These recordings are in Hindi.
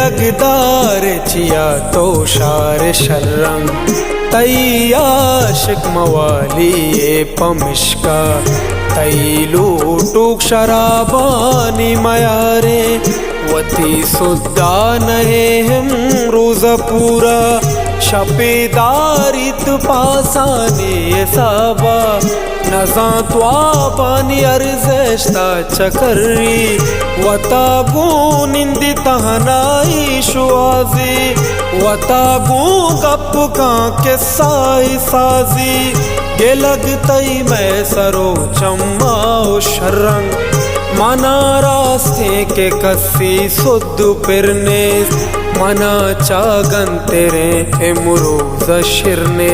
लगदार चिया तो शार शर्रंग तई आशिक मवाली ये पमिश्का तई लूटूक शराबानी मयारे वती सुद्दा नहे हम रोज पूरा शपेदारित पासाने साबा नजा त्वाबानी अर्जश्ता चकर्री वतागू निंदी तहनाई शुआजी वतागू गप का के साई साजी गे लगतई मैं सरो चम्माओ शर्रंग मना रास्ते के कसी सुद्द पिरने मना चागन तेरे इमरोज शिरने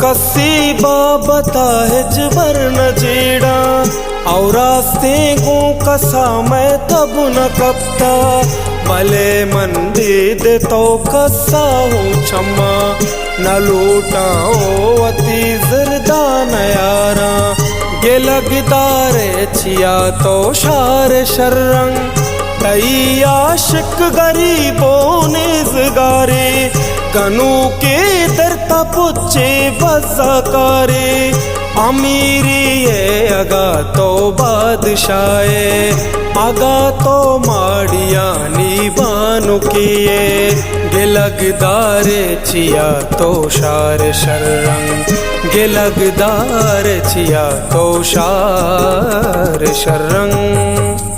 कसी बाबता है जबर न जेड़ा और रास्ते को कसा मैं तब न कपता भले मंदी दे तो कसा हूँ छम्मा न लूटाओ अति जिरदा नयारा गे लगदारे चिया तो शार शर्रंग तई आशिक गरीबों ने जगारे कनू के दरता पुच्छे बज़ाकारे अमीरी है अगा तो बादशाहे अगा तो माड़िया नीबानु किए गे लगदारे चिया तो शार शर्रंग गे लगदार चिया तो शार शर्रंग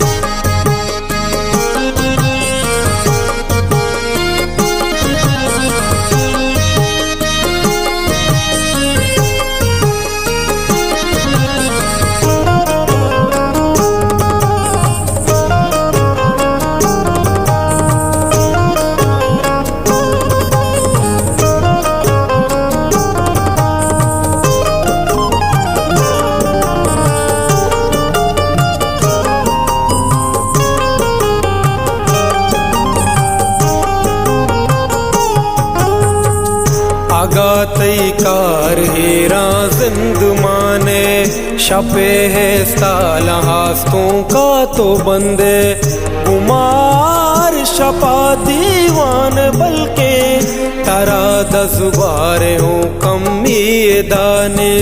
आगातई कार हेरा जिंद माने शपे है स्ताल हास्तों का तो बंदे कुमार शपा दीवान बल्कि तारा दजुबारे हो कमी दाने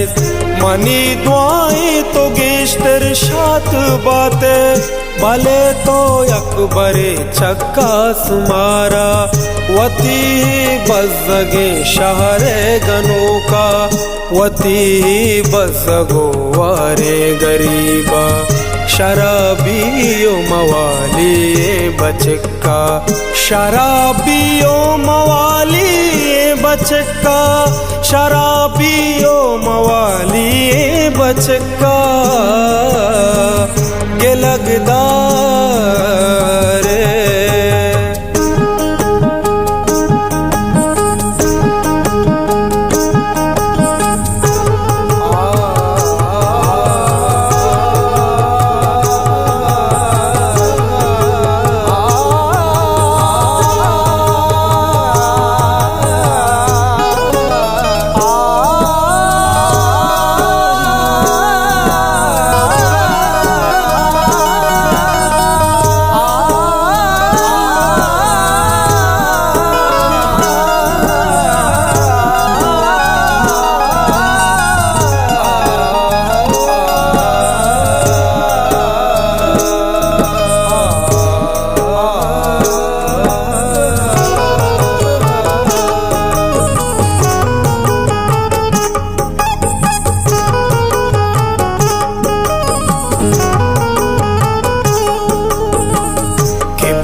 मनी दुआएं तो गेश्तर शात बातें भले तो अकबरे छक्का सुमारा वती बज़गे शहरे गनो का वती बज़गो वारे गरीबा शराबियो मवाली बचक्का शराबियो मवाली बचक्का शराबियो मवाली बचक्का गे लगदार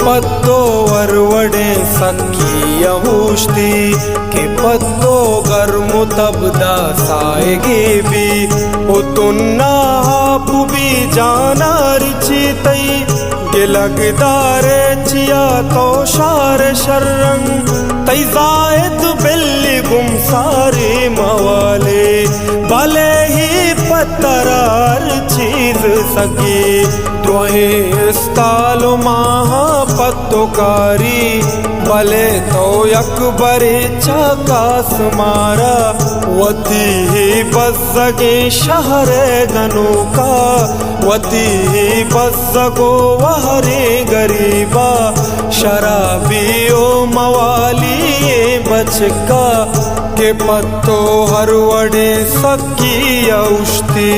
पत्तो वरवड़े सखी यहूष्टी के पत्तो गर्म तबदा साएगी भी उतुन्ना आप भी जाना रिचितई के लगदारे चिया तो शार शर्रंग तई जायद बिल्ली गुम सारी मवाले भले ही पतरार चीज सकी द्रोहे इस्तालो महा पत्तोकारी भले तो अकबरे चकास मारा वती ही बज़गे शहर गनु का वती ही बज़गो वहरे गरीबा शराबियो मवाली बचका के पत्तो हर वड़े सकी औषती।